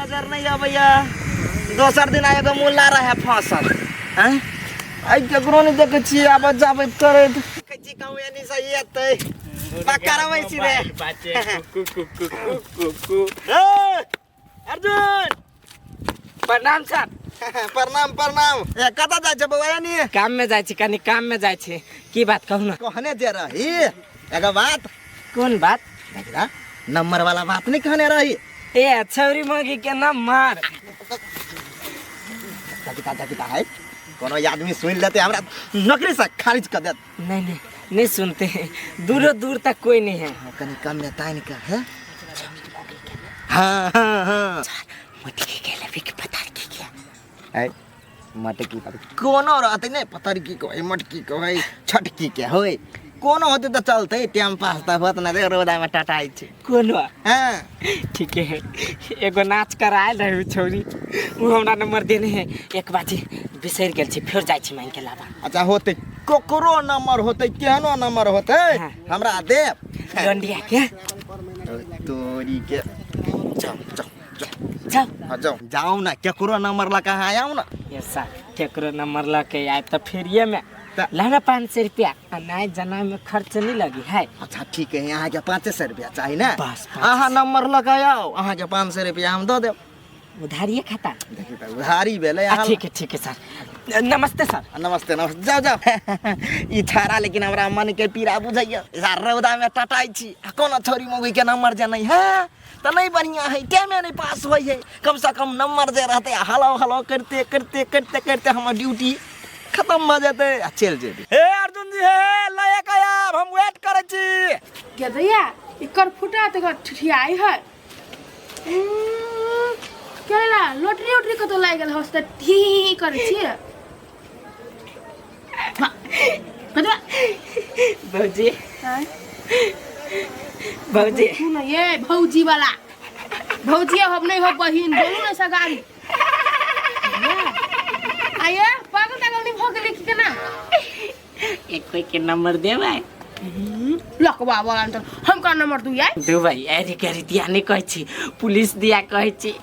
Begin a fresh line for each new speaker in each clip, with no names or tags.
नजर नहीं आ भैया दोसर दिन आएगा मुल्ला रहे फसल हैं आई केकरो नहीं देखे छी आब जाबे करे कची कहू यानी सही हेतै पक्का वैसी रे अर्जुन
प्रणाम सर।
प्रणाम प्रणाम कता जाय छ बौआ यानी
काम में जाय छी कनी काम में जाय छी की बात कहू ना
कहने जे रही एगो बात
कौन बात
देखा नंबर वाला बात नहीं कहने रही
ए छौरी मौगी के नंबर
किता है कोनो आदमी सुन लेते हमरा नौकरी से खारिज कर देत
नहीं सुनते हैं दूर तक कोई नहीं है
कनी कम में ताइन का है हाँ
मटकी के लेवे के पता की क्या
है मटकी पर कोनो रहते नहीं पतर की को मटकी को है छटकी के होय कोनो होते तो चलते टाइम पास त होत न रे रोदा में टटाई छ
कोनो
हां
ठीक है एगो नाच करायल रहे छौरी उ हमरा नंबर देने है एक बाजी बिसर गेल छी फिर जाय छी मांग के लाबा
अच्छा होते कोकरो नंबर होते केहनो नंबर होते
हाँ।
हमरा दे
डंडिया के
तोरी के
जाओ
जाओ ना केकरो नंबर ला कहां आऊ ना
ये सर केकरो नंबर ला के आए तो फिर ये में लाना 500 रुपया नहीं जना में खर्च नहीं लगी है
अच्छा ठीक है यहाँ के 500 रुपया चाहिए ना
बस
अहाँ नंबर लगाओ अहाँ के 500 रुपया हम दो देव
उधारिये खाता
देखिए तो उधारी भेले
ठीक है सर नमस्ते सर
नमस्ते जाओ ई छारा लेकिन हमरा मन के पीड़ा बुझैया यार रौदा में टटाई छी कोनो छोरी मौगी के नंबर जे नहीं है तो नहीं बढ़िया है टाइम नहीं पास होई है कम से कम नंबर जे रहते हलो करते हमर ड्यूटी खत्म हो जाते चल जेबे हे अर्जुन जी हे लायक आया हम वेट करे छी
के दैया इकर फुटा त ठिठियाई है केला लोटरी कतो लाग गेल हस्त ठी करे छी कदवा
भौजी
हां
भौजी
सुन ये भौजी वाला भौजी हम नहीं हो बहिन बोलू ना सगारी आये पागल नहीं भोगले की केना
एक कोई के नंबर देबै
लकवा वाला तो हम का नंबर दू यार
दू भाई अरे करी दिया नहीं कहै छी पुलिस दिया कहै छी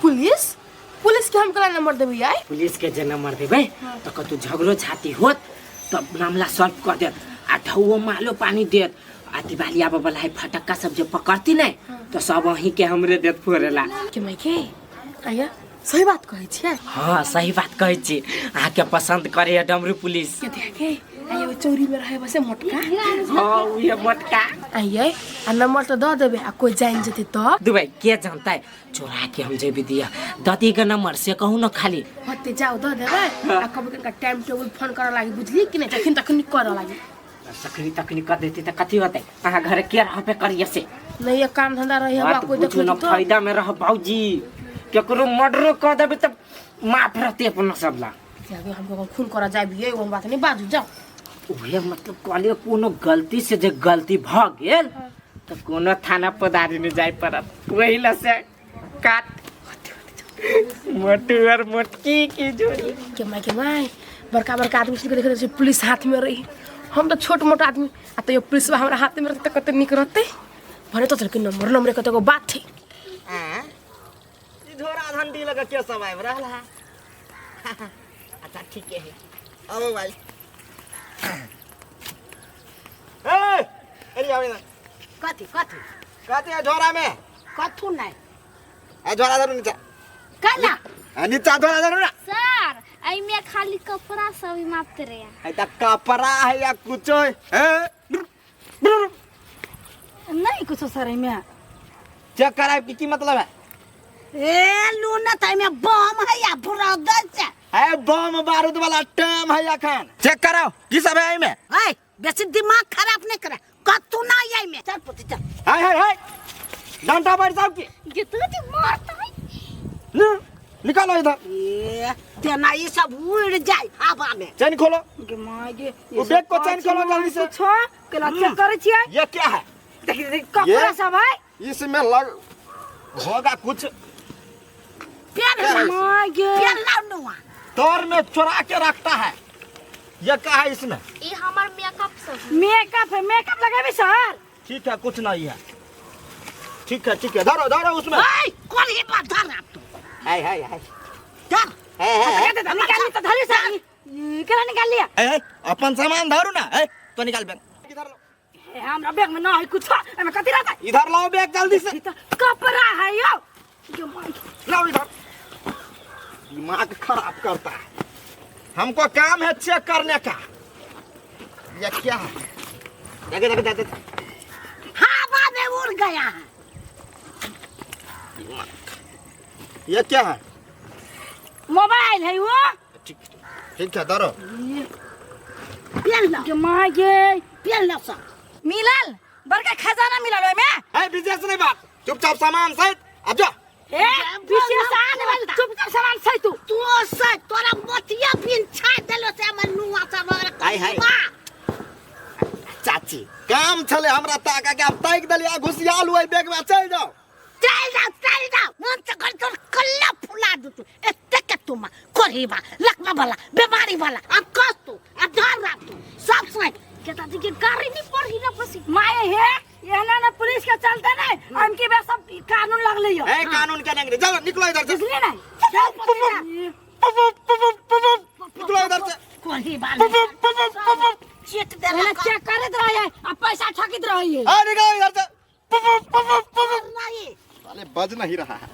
पुलिस के हम कला नंबर देबै यार
पुलिस के जे नंबर देबै तो कतु झगड़ो झाती होत तब मामला सॉल्व कर देत आ ढौओ मालो पानी देत आ दिवाली आबे वाला है फटक्का सब जे पकड़ती नहीं तो सब वही के हमरे देत फोरेला
के मैं के आया सही बात कहै छी
हां सही बात कहै छी आ के पसंद करे डमरू पुलिस
के देखे आये चोरी में रहे बसे मोटका
हां ये मोटका
आये आ नंबर तो द देबे आ कोई जान जते तब
दुबई के जानता है चोरा के हम जेबी दिया दती के नंबर से कहू ना खाली
होते जाओ द देबे आ कब के टाइम टेबल फोन करे लागी बुझली कि नहीं तखन करे लागी
सकरी तकनी कर देती त कथी होतै अहाँ घर के रह पे करिए से
नहीं ये काम धंधा रही हमरा कोई देखो
तो फायदा में रह बाबूजी केकरो मर्डर कर देबे त माफ रहते अपन सबला
जाबे हमको खून करा जाबिए वो बात नहीं बाजू जाओ
ओहे मतलब कहलिए कोनो गलती से जे गलती भ गेल त कोनो थाना पदारी में जाय पड़त वहीला से काट मोटू और मोटकी की जोड़ी
के माय बड़का आदमी से देखे से पुलिस हाथ में रही हम तो छोट मोट आदमी आ तो ये पुलिस हमरा हाथ में रहते कते निक रहते भरे तो चल के नंबर कते को बात थी
हां ई झोरा धंडी लगा के सब आइब रहला अच्छा ठीक है अब भाई ए अरे आवे ना कथी है झोरा में
कथु नहीं
ए झोरा धरू नीचा
काला
नीचा झोरा धरू ना
सर आई में खाली कपड़ा सब मापते रे
है त कपड़ा है या कुछ है
नहीं कुछ सर में
चेक कराए की मतलब है
ए लूना ताई में बम है या ब्रदर से
है बम बारूद वाला टम है अखन चेक कराओ की सब है में
ए बेसी दिमाग खराब नहीं करे कतु ना आई में चल पुती चल
हाय डंडा बैठ जाओ की
ये तो मारता है
निकालो इधर
ए तेना ये सब उड़ जाए हवा में
चैन खोलो
के माय गे
वो बैग को चैन खोलो जल्दी से
छो केला चेक करे छिए
ये क्या है
देख कपड़ा सब है
इसमें लग होगा कुछ
पेन माय गे पेन लाउनुआ
तोर में चुरा के रखता है ये क्या है इसमें
ये हमार
मेकअप है मेकअप लगाबे सर
ठीक है कुछ नहीं है ठीक है धरो उसमें
कौन ही बात धर आप तो
हाय हाय हाय
चल निकाल तो धरी सा केना निकाल लिया
ए अपन सामान धरू ना ए तो निकाल बैग इधर लो
हमरा बैग में ना है कुछ एमे कथि रहता
इधर लाओ बैग जल्दी से
कपड़ा है यो
लाओ इधर दिमाग खराब करता है हमको काम है चेक करने का ये क्या है देख
हवा में उड़ गया है
ये क्या है
मोबाइल है वो
ठीक है धरो
पेन ला के मागे पेन ला सा मिलल बड़का खजाना मिलल ओय में
ए विशेष नहीं बात चुपचाप सामान सहित अब जा
ए विशेष आने वाला चुपचाप सामान सही तू सही तोरा मोतिया पिन छाड़ देलो से हमर नुआ सब
हाय हाय चाची काम चले हमरा ताका के अब ताक दलिया घुसियाल हुई बैग में चल जाओ
मन से कर तो कल्ला फुला दू तू एते के तुम कोरीबा लकमा वाला बीमारी वाला अब कस तू अब ध्यान रख तू सब सही केता जी के गाड़ी नहीं पड़ी ना पसी माए है ये ना पुलिस के चलते नहीं हमके बे सब कानून लग लियो
ए कानून के नहीं चलो निकलो इधर से
इसलिए नहीं
निकलो इधर से
कोरीबा चेक दे रहा चेक करत रहे अब पैसा ठकित रही है
आ निकलो इधर से
नहीं
साले बज नहीं रहा है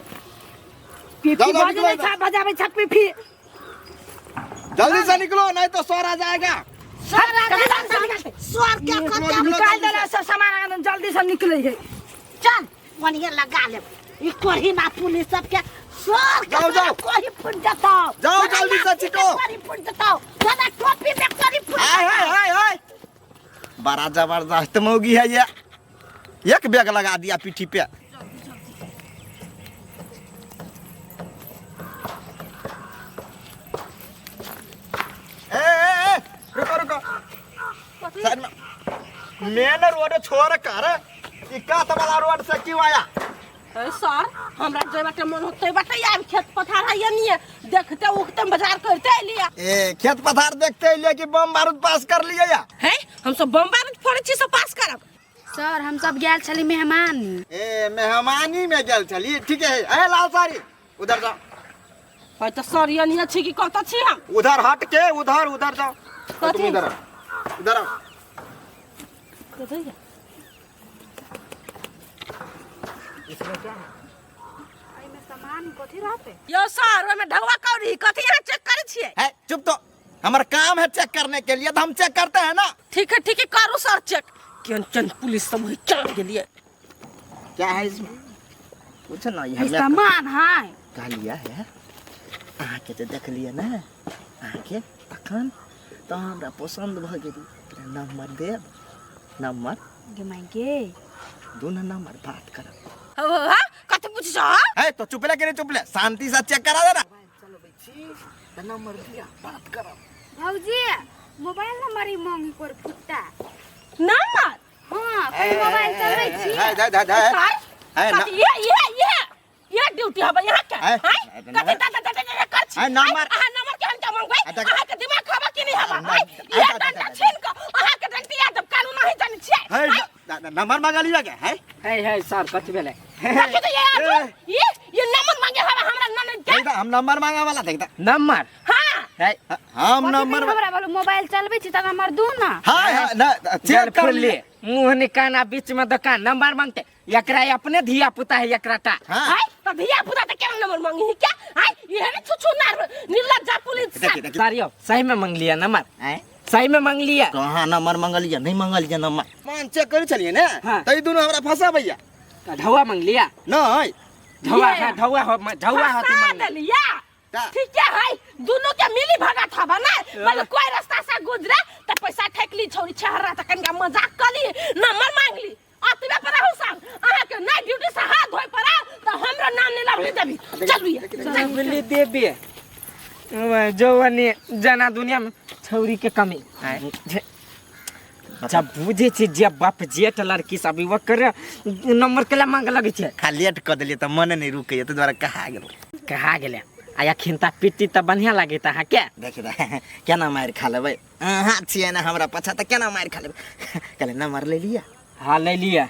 पिपी बजे छा बजावे छक पिपी
जल्दी से निकलो नहीं तो सौर आ जाएगा
स्वर क्या करते निकाल देना सब सामान जल्दी से निकले है चल वनिया लगा ले ई कोरी मा पुलिस सब के स्वर
जाओ, जाओ।
कोरी फुट जाता
जाओ जल्दी से चिको
कोरी फुट जाता दादा टोपी में कोरी फुट
हाय हाय हाय हाय बड़ा जबरदस्त मौगी है ये एक बैग लगा दिया पीठी पे रुको रुको साइड में मेन रोड छोड़ कर इक्का तबला रोड से क्यों आया
सर हमरा जे बाटे मन होते बाटे यार खेत पथार है नहीं देखते उखते बाजार करते लिया
ए खेत पथार देखते लिए कि बम बारूद पास कर लिए या
है हम सब बम बारूद फोड़े छी सब पास करब
सर हम सब गेल छली मेहमान
ए मेहमानी में गल चली ठीक है ए लाल साड़ी उधर जाओ
है तो सर ये नहीं छी कि कहता छी हम
उधर हट के उधर उधर जाओ तुम इधर आओ इधर आओ इसमें क्या है
सामान कथी रहते
यो सर में ढगवा कौड़ी कथी यहाँ चेक करे छिए
है चुप तो हमारा काम है चेक करने के लिए तो हम चेक करते हैं ना
ठीक है करो सर चेक क्यों पुलिस सब वही चल के लिए
क्या है इसमें पूछो ना ये
सामान है
का लिया है आके तो देख लिया ना आके तखन तो हमरा पसंद भ गेली नंबर दे नंबर
गे मांगे
दोनों नंबर बात करब
हां कथि पूछ छ
है तो चुपले के नहीं चुपले शांति से चेक करा देना चलो बेची तो नंबर दिया बात करब
भौजी मोबाइल नंबर ही मांगी पर फुट्टा
नंबर
हां कोई मोबाइल चलबै छी
है है ना
ये ड्यूटी हबे यहाँ के
है
कथि कर छी
नंबर
नंबर के हम त मंगबै अहाँ के दिमाग खबा कि नहीं हबा ये डंडा छीन के अहाँ के डंटी यादव कानून नहीं जानि छी
है नंबर मांगा लिया क्या है
सर कथि भेलै
ये नंबर मांगे हबा हमरा ननद के
हम नंबर मांगा वाला देखता
नंबर
हां
हम नंबर
हमरा बोलो मोबाइल चलबै छी त नंबर दू ना
हां ना
चल खोल ले मुंह निकाना बीच में दुकान नंबर मांगते एकरा अपने धिया पुता है एकराटा
हां
तो धिया पुता त केना नंबर मांगी है क्या ये है छुछु नार निर्लज्जा पुलिस
सारियो सही में मांग लिया नंबर सही में मांग लिया
कहां नंबर मांगल लिया नहीं मांगल लिया नंबर मान चेक कर चलिए ना
हाँ।
तई दोनों हमरा फंसा भैया
ढौआ मांग लिया
नहीं
ढौआ है ढौआ हो तू मांग
लिया ठीक है दोनों के मिली भगा था बना मतलब कोई रास्ता से गुजरे त पैसा ठेक ली छोरी छहरा त कनका मजाक कली नंबर मांग ली अतबे पर हो संग अहाँ के नाइट ड्यूटी से हाथ धोय पड़ा त हमरा नाम नहीं लावली देबी
चलिए देबे जवानी जना दुनिया में छौरी के कमी जब बुझे छे जब बाप जेठ लड़की सब ओकर नंबर केला मांग लगे छे
खा लेट कर दिलिए त मन नहीं रुके त द्वारा कहा
गेले आया खिंता पिट्टी त बढ़िया लागे ता हा क्या
देख केना मार खा लेबै हां छिए ना हमरा पछा त केना मार खा लेबै कहले नंबर ले लिया
हां ले लिया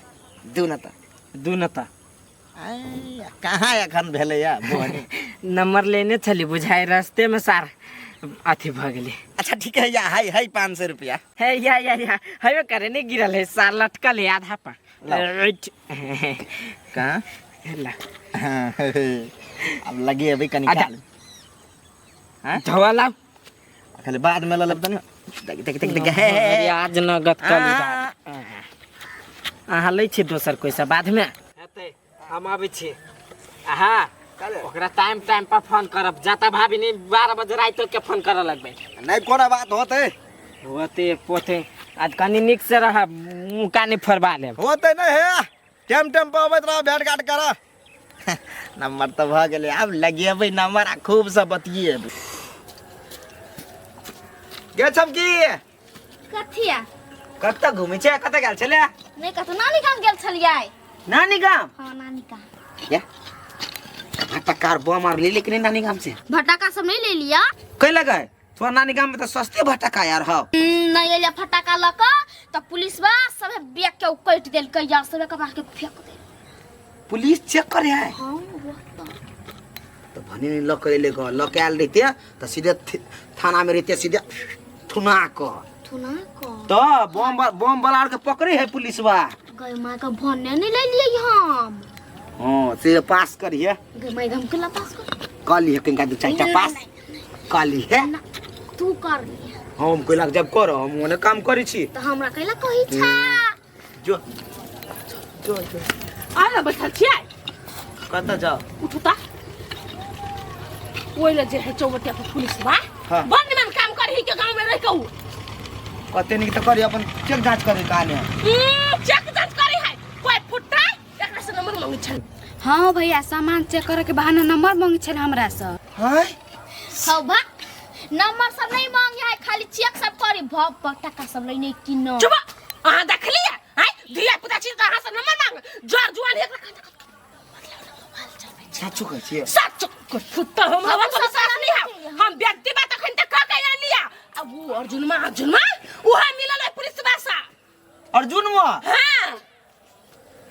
दू न त
दुनता
कहाँ एखन भेलै या बोहनी
नंबर लेने चली बुझाए रास्ते में सार अथी भ गेली।
अच्छा ठीक है या है 500 रुपया
है या हवे करे नहीं गिरल है सार लटकल है आधा पर
कहाँ
ला
अब लगे अभी कनी
आधा।
काल हाँ
धवा लाओ
खाली बाद में ललब तनी देख
अरे आज नगद
आ।
कल अहाँ लै छी दोसर कोई सा बाद में हेतै हम आबै छी आहा ओकरा टाइम पर फोन करब जाता भाभी नहीं 12 बजे रात के फोन करे लगबे
नहीं कोनो बात होते
पोते आज कनी निक से रह मुका नहीं फरबा ले
होते नहीं है टाइम पे अबैत रह भेंट घाट कर नंबर तो भ गेलै अब लगेबै नंबर आ खूब से बतियेबै गे छमकी
कथिया
कत घुमै छै कत गेल छले
नहीं कतो नानी गाम गेल छलियै।
नानी गाम
हाँ नानी गाम।
या भटकार बम मार ले लेकिन नानी गाम से
भटका सब नहीं ले लिया।
कई लगे तोरा नानी गाम में तो सस्ते भटका यार हो
नहीं ले लिया फटाका लक तो पुलिस बा सब बेग के उकट देल के यार सब के मार के फेंक दे।
पुलिस चेक करे है
हां वो
तो भने नहीं लक ले गो लक आल रहते तो सीधे थाना में रहते सीधे थुना को तो बम बलार के पकड़े है पुलिस बा
गए मां का भन्ने नहीं ले लिए हम।
हां से पास करिए
गए मैं हम के पास कर
काली है कनका दू चाचा पास काली है
तू कर लिया
हम कोई लग जब करो हम ओने काम करी छी
तो हमरा कहला कही छा
जो
आला बैठल छियै
कत जाओ
उठू ता ओइला जे है चौबटिया के पुलिस बा
हाँ।
बंद में काम करही के गांव में रह के
कते नहीं तो करी अपन चेक जांच करे काने
चेक जांच करी है कोई फुटा एकरा से नंबर मांगे छल।
हाँ भैया सामान चेक करे के बहाना नंबर मांगे छे हमरा से।
हाय
हौ बा नंबर सब नहीं मांगे है खाली चेक सब करी भव पटाका सब नहीं कि न
चुप अहां देख लिया है धिया पुता चीज कहां से नंबर मांग जोर जुआन एकरा
साचू कह छी
सच को फुटा हम हवा को सारा नहीं है हम व्यक्ति बात अखन तक का लिया अब वो अर्जुन मा ओहा मिलल है पुलिस बासा
अर्जुन वा
हां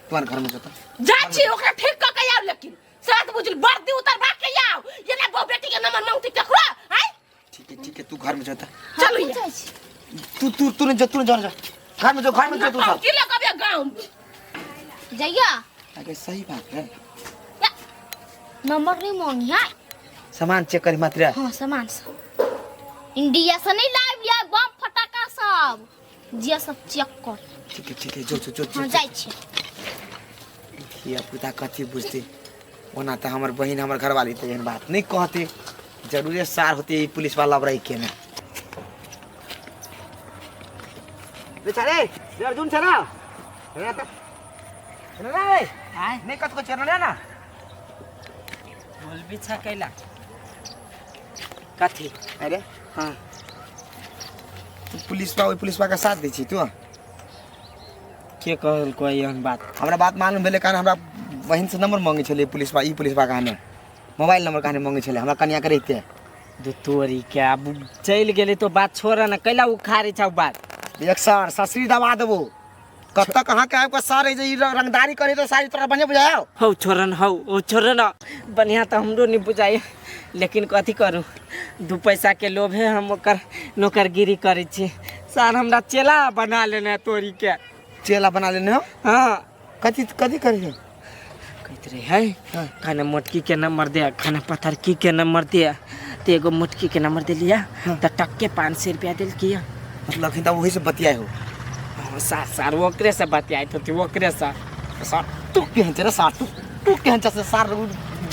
तुम्हारे घर में जाता
जाची ओकरा ठीक क के आव लेकिन साथ बुझल बर्दी उतर भाग के आव ये ना बो बेटी के नंबर मांगती ककरा है
ठीक है तू घर में जाता
चलो
तू ने जा घर में जा तू सब
की लगा बे गांव
जइया
अरे सही बात है
नंबर नहीं मांगी है
सामान चेक करी मात्र
हाँ सामान सब इंडिया से नहीं लाइव लिया बम फटाका सब जे सब चेक कर
ठीक है जो
हाँ जाय छी
ये पुता कथी बुझते ओना त हमर बहिन हमर घरवाली त एहन बात नहीं कहते जरूरे सार होते पुलिस वाला बराई के में बेचारे अर्जुन छरा हे त रे
आय
नहीं कत को चरना ना
बोल भी कैला कथी
अरे हां तू पुलिस बा का साथ दै छी तू
के कहल कोई एहन बात
हमरा बात मालूम भेले कारण हमरा बहिन से नंबर मांगे छले पुलिस बा कहने मोबाइल नंबर कहने मांगे छले हमरा कन्या के रहते
दो तोरी क्या अब चल गेले तो बात छोड़ ना कैला उखारे छौ बात
एक सार ससरी दबा देबो कब तक कहां के आपका सार है जे रंगदारी करे तो सारी तरह बने बुझाओ
हौ छोरन हौ ओ छोरन बढ़िया तो हमरो नहीं बुझाए लेकिन कथी करूं दू पैसा के लोभे हम ओकर नौकरगिरी करे छी सार हमरा चेला बना लेने तोरी के
चेला बना लेने हो
हां
कथी करिए
कहत रहे है खाना मोटकी के नंबर दे खाना पत्थर के नंबर दे ते एगो मोटकी के नंबर दे लिया त टक्के 500 रुपया दिल किया
मतलब कि वही से बतियाए हो
सार ओकरे से बतियाए तो ओकरे से
सार तू केहन छै रे सार तू केहन छै से सार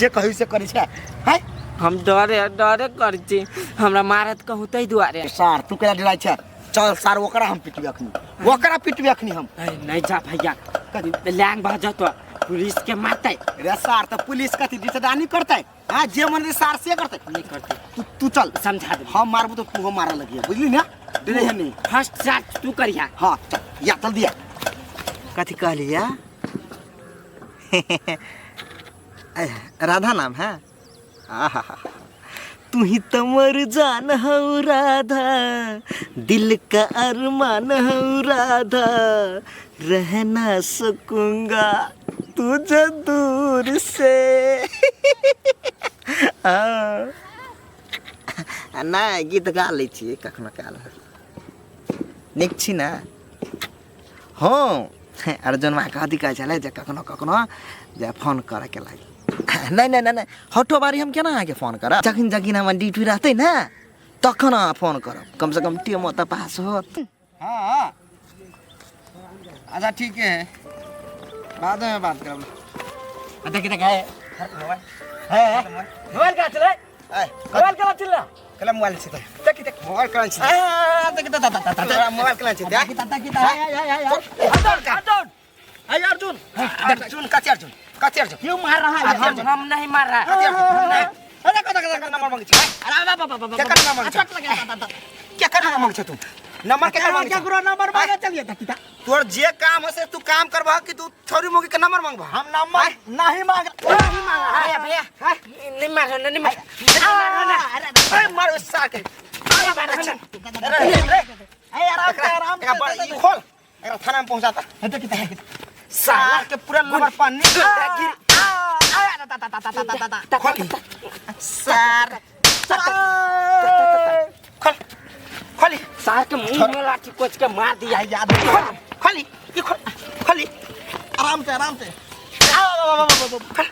जे कहै से करै छै है
हम डरे कर छी हमरा मारत कहू तै दुआरे
सार तू केला डराय छै चल सार ओकरा हम पिटबे अखनी हम
नहीं जा भैया कदी लैंग बह जा तो पुलिस के मारते
रे सार तो पुलिस कथी दिसदानी करते हां जे मन रे सार से करते
नहीं करते
तू चल
समझा दे
हम मारबो तो तू हम मारा लगिए बुझली ना डरे है नहीं
फर्स्ट शॉट तू करिया
हां या चल दिया कथी कहलिया राधा नाम है आहा तू ही तो मर जान हो राधा दिल का अरमान हो राधा रह ना सकूंगा तुझे दूर से नहीं गीत गा लै छियै कखनो काल नीक छी ने हाँ अर्जुनमा कथी कहै छलै जे कखनो कखनो जे फोन करैके लागि नहीं नहीं नहीं हटो बारी हम केना अहाँके फोन करब जखन जखन हमर ड्यूटी रहतै ने तखन अहाँ फोन करब कम से कम टीमो तऽ पास होत हाँ अच्छा ठीक है बाद में बात करब देखी देख है मोबाइल कहाँ चले मोबाइल कहाँ चल रहा कला मोबाइल से देखी देख मोबाइल कहाँ चल देखी मोबाइल कहाँ चल देखी देखी अर्जुन अर्जुन कच्चे अर्जुन क्यों मार रहा है
हम नहीं मार रहा
अरे कता नंबर मांगे छ अरे बाबा क्या करना मांगे छ क्या करना मांगे छ तू नंबर क्या मांगे क्या करो नंबर मांगे चलिए तकिता तोर जे काम है से तू काम करबा कि तू छोरी मोगी के नंबर मांगबा हम नंबर नहीं मांग अरे भैया
नहीं मार
अरे मार उसा के अरे आराम खोल अरे थाना में पहुंचाता तकिता साला के पूरा नंबर पानी सर खोली
सार के मुंह में लाठी कोच के मार दिया
याद खोली ये खोली आराम से पकड़